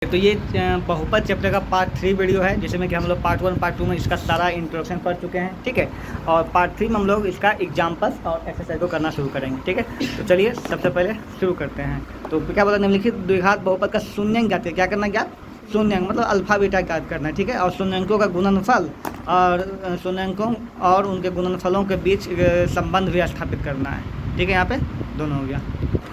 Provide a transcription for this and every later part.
तो ये बहुपद चैप्टर का पार्ट 3 वीडियो है, जिसमें कि हम लोग पार्ट 1 पार्ट 2 में इसका सारा इंट्रोडक्शन पढ़ चुके हैं, ठीक है। और पार्ट 3 में हम लोग इसका एग्जाम्पल्स और एक्सरसाइज को करना शुरू करेंगे, ठीक है। तो चलिए सबसे पहले शुरू करते हैं। तो क्या बोला, निम्नलिखित द्विघात बहुपद का शून्यंक ज्ञात है। क्या करना, क्या शून्यंक मतलब अल्फा बीटा ज्ञात करना है, ठीक है। और शून्यंकों का गुणनफल और शून्यंकों और उनके गुणनफलों के बीच संबंध भी स्थापित करना है, ठीक है। यहाँ पे दोनों हो गया।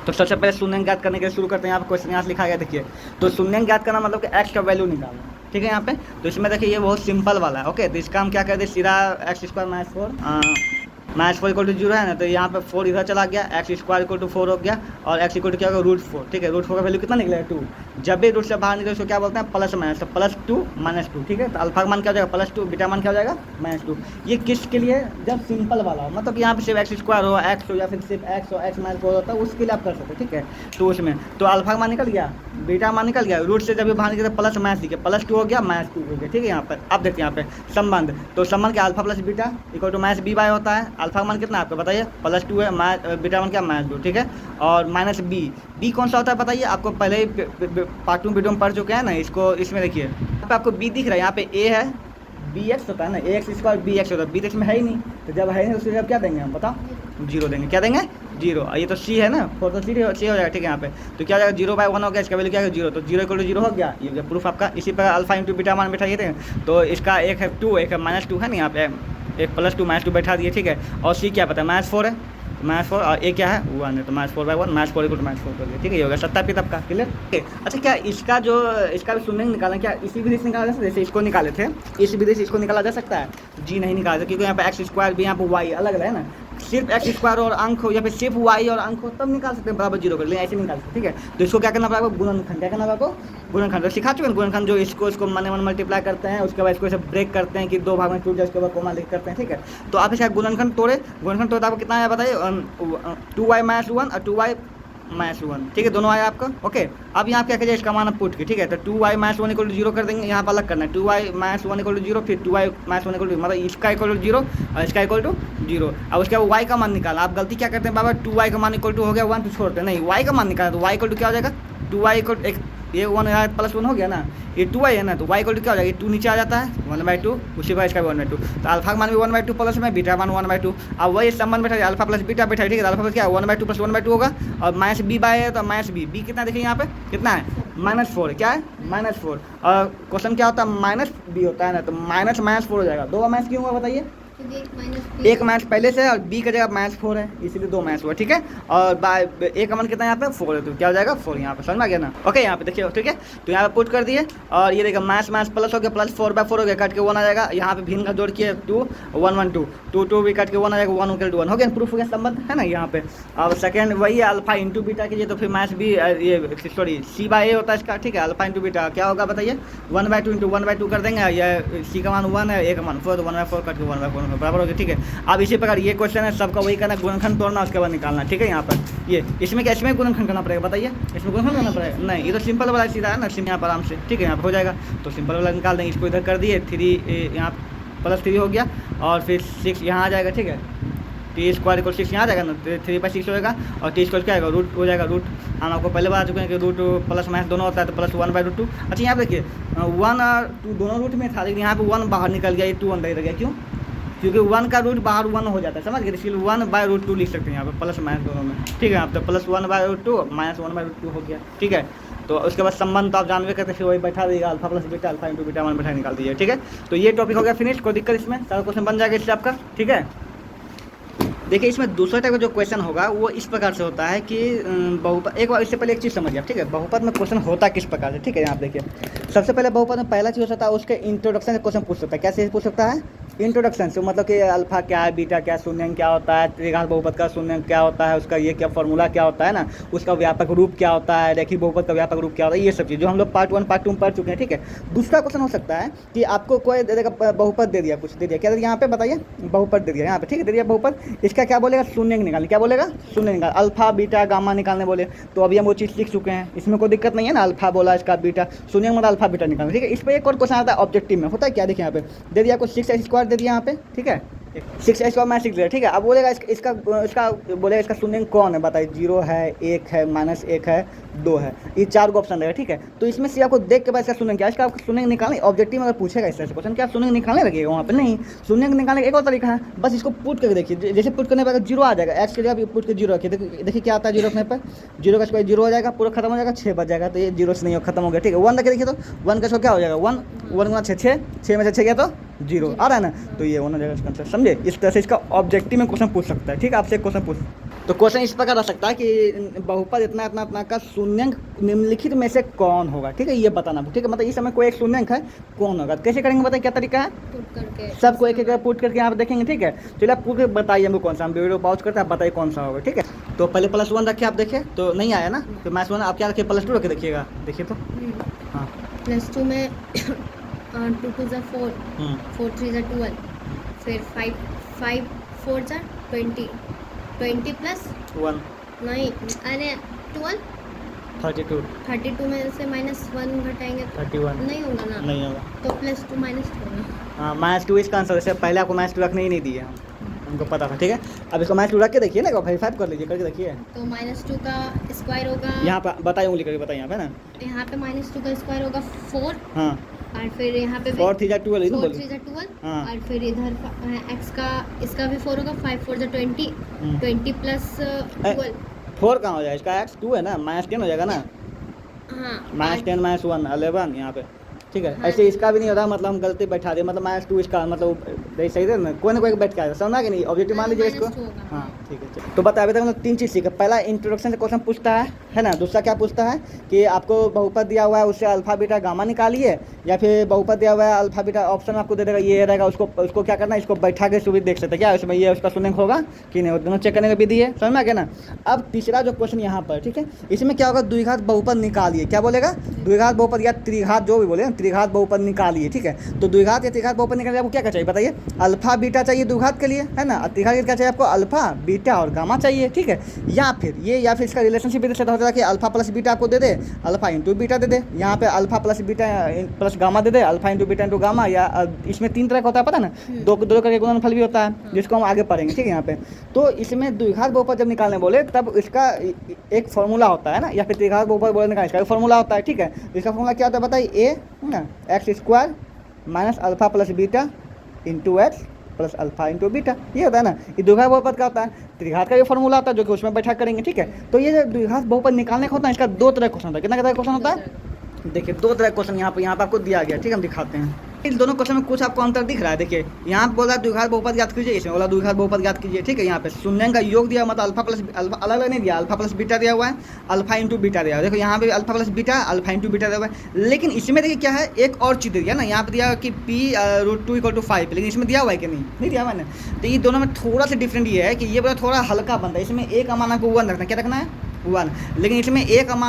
तो सबसे पहले शून्यंक ज्ञात करने के लिए शुरू करते हैं। यहाँ पे क्वेश्चन यहाँ से लिखा गया, देखिए। तो शून्यंक ज्ञात करना मतलब कि एक्स का वैल्यू निकालना, ठीक है। यहाँ पे तो इसमें देखिए ये बहुत सिंपल वाला है, ओके। तो इसका हम क्या कर दे, सीधा x square minus 4 minus 4 equal to 0 है ना। तो यहाँ पे 4 इधर चला गया, एक्स स्क्वायर इक्वल टू 4 हो गया। और एक्स इक्वल टू क्या होगा, √4, ठीक है। √4 का वैल्यू कितना निकलेगा, 2। जब भी रूट से बाहर निकले उसको क्या बोलते हैं, प्लस माइनस। तो +2 -2, ठीक है। तो अल्फा का मान क्या हो जाएगा, +2, बीटा मान क्या हो जाएगा, -2। ये किसके लिए, जब सिंपल वाला हो, मतलब यहाँ पे सिर्फ एक्स स्क्वायर हो, एक्स हो, या फिर सिर्फ एक्स हो, एक्स माइनस 4 होता है, उसके लिए आप कर सकते हैं, ठीक है। तो उसमें तो अल्फा का मान निकल गया, बीटा मान निकल गया, रूट से जब भी बाहर निकले प्लस माइनस दिखे, +2 हो गया, -2 हो गया, ठीक है। यहाँ पर आप देखते हैं यहाँ पे संबंध। तो संबंध क्या, alpha plus beta equal to -b/y होता है। अल्फा का मान कितना आपको बताइए, +2 है, बीटा मान क्या -2, ठीक है। और -b कौन सा होता है बताइए, आपको पहले ही पार्ट 2 वीडियो में पढ़ चुके हैं ना। इसको इसमें देखिए यहाँ पे आपको b दिख रहा है, यहाँ पे a है, bx होता है ना, ax स्क्वायर bx होता है। b तो इसमें है ही नहीं, तो जब है नहीं उसके जब क्या देंगे हम, बताओ, 0 देंगे। क्या देंगे, 0। ये तो c है ना, 4 तो c हो जाएगा, ठीक है। यहाँ पे तो क्या हो जाएगा, 0/1 हो गया, इसका वैल्यू क्या है, 0। तो 0 = 0 हो गया, ये प्रूफ आपका। इसी पर अल्फा इंटू बीटा मान बैठाइए थे। तो इसका एक है 2, एक है -2 है ना, यहाँ पे एक +2 -2 बैठा दिए, ठीक है। और c क्या पता है, -4 है, -4 और a क्या है, 1 है। तो -4/1, -4 = -4 कर दिया, ठीक है। ये होगा सत्यापित आपका, क्लियर। अच्छा, क्या इसका जो इसका भी शून्यंक निकालें, क्या इसी विधि से निकाला जा सकता है, जैसे इसको निकाले थे, इस विधि से इसको निकाला जा सकता है? जी नहीं निकाला, क्योंकि यहाँ पे एक्स स्क्वायर भी, यहाँ पे वाई अलग अलग है ना। सिर्फ एक्स स्क्वायर और अंक हो, या फिर सिर्फ वाई और अंक हो, तब निकाल सकते हैं बराबर 0 कर, लेकिन ऐसे निकाल सकते, ठीक है। तो इसको क्या करना पड़ेगा, गुणनखंड। क्या करना पड़ेगा, गुणनखंड। तो सिखा चुके हैं गुणनखंड, जो इसको मन मल्टीप्लाई करते हैं, उसके बाद इसको ऐसे ब्रेक करते हैं कि 2 भाग में टूट जाए, उसके बाद कोमा लिख करते हैं, ठीक है। तो आप इसका गुणनखंड तोड़े, गुणनखंड तोड़े आपको कितना आया बताइए, 2y - 1 और 2y - 1, ठीक है। दोनों आया आपका, ओके। अब यहाँ क्या करिए, इसका मान पुट की, ठीक है। तो 2y - 1 = 0 कर देंगे, यहाँ पर अलग करना है। 2y - 1 = 0, फिर 2y - 1 = मतलब इसका = 0 और इसका = 0। अब उसके बाद y का मान निकाला। आप गलती क्या करते हैं बाबा, 2y का मान = हो गया 1, तो छोड़ते नहीं, y का मान निकाला। तो y = क्या हो जाएगा, 2y = ये 1 +1 हो गया ना, ये 2y है ना, तो y = क्या हो जाएगा, 2 नीचे आ जाता है, 1/2, उसी का इसका भी 1/2। तो अल्फा का मान भी 1/2 प्लस में, बीटा मान 1/2। अब वही संबंध बैठा, अल्फा प्लस बीटा बैठा, ठीक है। अल्फा प्लस क्या, 1/2 + 1/2 होगा, और -b/, तो -b कितना देखिए यहाँ पे कितना है, -4। क्या है, -4। और क्वेश्चन क्या होता है, -b होता है ना, तो -4 हो जाएगा। 2 माइनस क्यों हुआ बताइए, एक माइनस पहले से, और b का जगह -4 है, इसीलिए 2 माइनस हुआ, ठीक है। और a का मान कितना यहाँ पे 4 है, तो क्या हो जाएगा 4, यहाँ पे समझ में आ गया ना, ओके। यहाँ पे देखिए, ठीक है। तो यहाँ पे पुट कर दिए, और ये देखिए माइनस प्लस हो गया, प्लस 4/4 हो गया, कट के 1 आ जाएगा। यहाँ पे भिन्न का जोड़ किए 2 1 1 2 2 भी कट के 1 आ जाएगा, 1 = 1 हो गया, प्रूफ हो गया संबंध, है ना यहाँ पे। अब सेकंड वही है, अल्फा इंटू बीटा कीजिए, तो फिर -b ये सॉरी c/a होता है इसका, ठीक है। अल्फा इंटू बीटा क्या होगा बताइए, 1/2 × 1/2 कर देंगे। ये c का मान 1 है, a का मान 4, तो 1/4 कट के 1/4 बराबर हो गया, ठीक है। अब इसी प्रकार ये क्वेश्चन है, सबका वही करना, गुणनखंड तोड़ना, उसके बाद निकालना, ठीक है। यहाँ पर ये इसमें क्या, इसमें गुणनखंड करना पड़ेगा बताइए, इसमें गुणनखंड करना पड़ेगा, नहीं, ये तो सिंपल वाला सीधा है ना, यहाँ पर आराम से, ठीक है। यहाँ पर हो जाएगा, तो सिंपल वाला निकाल देंगे। इसको इधर कर दिए, 3 यहाँ +3 हो गया, और फिर 6 यहाँ आ जाएगा, ठीक है। t² = 6 यहाँ आ जाएगा ना, 3/6 होगा, और t² क्या आएगा, रूट हो जाएगा, रूट। हम आपको पहले बता चुके हैं कि रूट प्लस माइनस दोनों होता है, तो +1/2। अच्छा, यहाँ पे देखिए 1 और 2 दोनों रूट में था, लेकिन यहाँ पे 1 बाहर निकल गया, ये 2 अंदर रह गया, क्यों, क्योंकि 1 का रूट बाहर 1 हो जाता है, समझ गए। इसलिए 1/√2 लिख सकते हैं यहाँ पे, प्लस माइनस दोनों में, ठीक है। आप तो +1/√2 -1/√2 हो गया, ठीक है। तो उसके बाद संबंध तो आप जानवे करते, फिर वही बैठा देगा, alpha plus beta, alpha into beta मान बैठा निकाल दीजिए, ठीक है। तो ये टॉपिक हो गया फिनिश, कोई दिक्कत इसमें, सारा क्वेश्चन बन जाएगा इससे आपका, ठीक है। देखिए, इसमें दूसरा टाइप का जो क्वेश्चन होगा वो इस प्रकार से होता है कि बहुपद, एक बार इससे पहले एक चीज़ समझिए, ठीक है। बहुपद में क्वेश्चन होता किस प्रकार से, ठीक है। यहाँ देखिए, सबसे पहले बहुपद में पहला चीज़ हो सकता है, उसके इंट्रोडक्शन से क्वेश्चन पूछ सकता है। कैसे पूछ सकता है, इंट्रोडक्शन से, मतलब कि अल्फा क्या है, बीटा क्या, शून्यंक क्या होता है, त्रिघात बहुपद का शून्यंक क्या होता है, उसका ये क्या फॉर्मूला क्या होता है ना, उसका व्यापक रूप क्या होता है, रेखीय बहुपद का व्यापक रूप क्या होता है, ये सब चीज़ जो हम लोग पार्ट 1 पार्ट 2 में पढ़ चुके हैं, ठीक है। दूसरा क्वेश्चन हो सकता है कि आपको कोई दे देगा, बहुपद दे दिया, कुछ दे दिया, क्या दे दिया यहाँ पे बताइए, बहुपद दे दिया यहाँ पे, ठीक है, दे दिया बहुपद। इसका क्या बोलेगा, शून्यंक निकालने, क्या बोलेगा, शून्यंक निकाल, अल्फा बीटा गामा निकालने बोले, तो अभी हम वो चीज़ लिख चुके हैं, इसमें कोई दिक्कत नहीं है ना। अल्फा बोला, इसका बीटा, शून्यंक मतलब अल्फा बीटा निकालना, ठीक है। इस पर एक और क्वेश्चन आता है ऑब्जेक्टिव में, होता है क्या, देखिए यहाँ पे दे दिया आपको 6x² दे दिया यहाँ पे, ठीक है। 6 का मैं 6 लिया, ठीक है। अब बोलेगा इसका बोलेगा इसका शून्य कौन है, बताइए। 0 है, 1 है, -1 है, 2 है, ये 4 को ऑप्शन रहेगा, ठीक है। तो इसमें से आपको देख के बाद इसका शून्य क्या है, इसका आपको शून्य निकालने ऑब्जेक्टिव में अगर पूछेगा इस तरह से क्वेश्चन, क्या आप शून्य निकालने लगेगा वहाँ पे? नहीं, शून्य निकालने का एक और तरीका है, बस इसको पुट करके देखिए। जैसे पुट करने पर 0 आ जाएगा, एक्स के लिए आप पुट के 0 रखिए, देखिए क्या आता है 0 रखने पर। 0 का स्क्वायर 0 हो जाएगा, पूरा खत्म हो जाएगा, 6 बच जाएगा, तो ये 0 से नहीं हो, खत्म हो गया, ठीक है। 1 रखे देखिए, तो 1 का स्क्वायर क्या हो जाएगा, 1 गुना 6, 6 में से 6 गया तो 0 आ रहा है ना, तो ये होना जाएगा इसका आंसर, समझे। इस तरह से इसका ऑब्जेक्टिव में क्वेश्चन पूछ सकता है, ठीक है, आपसे क्वेश्चन पूछ। तो क्वेश्चन इस प्रकार आ सकता है कि बहुपद इतना इतना इतना का शून्यंक निम्नलिखित में से कौन होगा, ठीक है, ये बताना, ठीक है। मतलब इस समय कोई एक शून्यंक है, कौन होगा, कैसे करेंगे बताइए, क्या तरीका है, पुट करके सबको एक एक पुट करके यहाँ पे देखेंगे, ठीक है। चलिए आप पूरे बताइए हमको कौन सा, हम वीडियो पॉज करते हैं, आप बताइए कौन सा होगा, ठीक है। तो पहले +1 रखिए, आप देखिए तो नहीं आया ना, तो -1 आप क्या रखिए, +2 रखे देखिएगा, देखिए तो हाँ। +2 में 2 2 ज़ा 4, 4 3 ज़ा 12, फिर 5 4 ज़ा 20, 20 प्लस 1 नहीं, अरे 12, 32 में से -1 घटाएंगे तो 31 नहीं होगा ना, नहीं होगा, तो +2 -2 होगा। हाँ -2 इसका आंसर है। पहले आपको -2 रखने ही नहीं दिए हमको पता था, ठीक है। अब इसको -2 रख के देखिए ना, वेरीफाई कर लीजिए, करके देखिए। तो -2 का स्क्वायर होगा, यहाँ पे बताइए, उंगली करके बताइए यहाँ पे ना, यहाँ पे -2 का स्क्वायर होगा 4, हाँ, और फिर यहाँ पे 4 3 12 ही ना 4 बोलिए, 3 ज़ा 12, हाँ। और फिर इधर x का इसका भी 4 होगा, 5 4 ज़ा 20, 20 प्लस 12, 4 कहाँ हो जाएगा, इसका x 2 है ना, -10 हो जाएगा ना, हाँ -10 -1 11 यहाँ पे, ठीक है। हाँ। ऐसे इसका भी नहीं होता, मतलब हम गलती बैठा दे, मतलब -2 इसका मतलब सही है ना, कोई ना कोई बैठ के आएगा, समझा कि नहीं, ऑब्जेक्टिव मान लीजिए इसको, -2 होगा, हाँ ठीक है। चलो तो बता, अभी तक मतलब 3 चीज़ सीखा। पहला इंट्रोडक्शन से क्वेश्चन पूछता है ना। दूसरा क्या पूछता है कि आपको बहुपद दिया हुआ है, उससे अल्फा बीटा गामा निकालिए, या फिर बहुपद दिया हुआ है, अल्फा बीटा ऑप्शन आपको दे देगा, ये रहेगा, उसको क्या करना है, इसको बैठा के सुविधा देख सकते हैं क्या इसमें, ये उसका शून्य होगा कि नहीं, दोनों चेक करने का विधि है, समझ में आ गया ना। अब तीसरा जो क्वेश्चन यहाँ पर, ठीक है, इसमें क्या होगा, द्विघात बहुपद निकालिए, क्या बोलेगा, द्विघात बहुपद या त्रिघात जो भी बोले, त्रिघात बहुपद निकालिए, ठीक है। तो द्विघात या त्रिघात बहुपद निकालिए, आपको क्या क्या चाहिए बताइए, अल्फा बीटा चाहिए द्विघात के लिए, है ना। त्रिघात क्या चाहिए आपको, अल्फा बीटा और गामा चाहिए, ठीक है। या फिर इसका रिलेशनशिप भी होता है कि अल्फा प्लस बीटा आपको दे दे, अल्फा इंटू बीटा दे दे, यहाँ पे alpha plus beta plus gamma दे दे, alpha into beta into gamma, या इसमें 3 तरह का होता है, पता है ना, दो करके गुणनफल भी होता है, जिसको हम आगे पढ़ेंगे, ठीक है। यहाँ पे तो इसमें द्विघात बहुपद जब निकालने बोले, तब इसका एक फॉर्मूला होता है ना, या फिर त्रिघात बहुपद बोलने का इसका फॉर्मूला होता है, ठीक है। इसका फॉर्मूला क्या होता है बताइए, ए ना, x² minus alpha plus beta into x plus alpha into beta, ये होता है ना। ये द्विघात बहुपद का होता है। त्रिघात का भी फॉर्मूला होता है, जो कि उसमें बैठा करेंगे, ठीक है। तो ये जो द्विघात बहुपद निकालने का होता है, इसका 2 तरह क्वेश्चन होता है। कितना तरह क्वेश्चन होता है, देखिए 2 तरह क्वेश्चन यहाँ पे आपको दिया गया, ठीक है, हम दिखाते हैं। इन दोनों क्वेश्चन में कुछ आपको अंतर दिख रहा है, देखिए यहाँ बोला द्विघात बहुपद याद कीजिए, इसमें बोला द्विघात बहुपद याद कीजिए, ठीक है। यहाँ पे शून्य का योग दिया, मतलब अल्फा प्लस अल्फा अलग अलग नहीं दिया, अल्फा प्लस बीटा दिया हुआ है, अल्फा इंटू बीटा दिया हुआ है। देखो यहाँ पे alpha plus beta, alpha into beta दिया हुआ है, लेकिन इसमें देखिए क्या है, एक और चीज़ दिया ना, यहाँ पे दिया कि p√2 = 5, लेकिन इसमें दिया हुआ है कि नहीं दिया हुआ है ना। तो ये दोनों में थोड़ा सा डिफरेंट ये है कि ये बोला थोड़ा हल्का बनता है, इसमें एक अमान आपको 1 रखना है, क्या रखना है 1, लेकिन इसमें एक अमान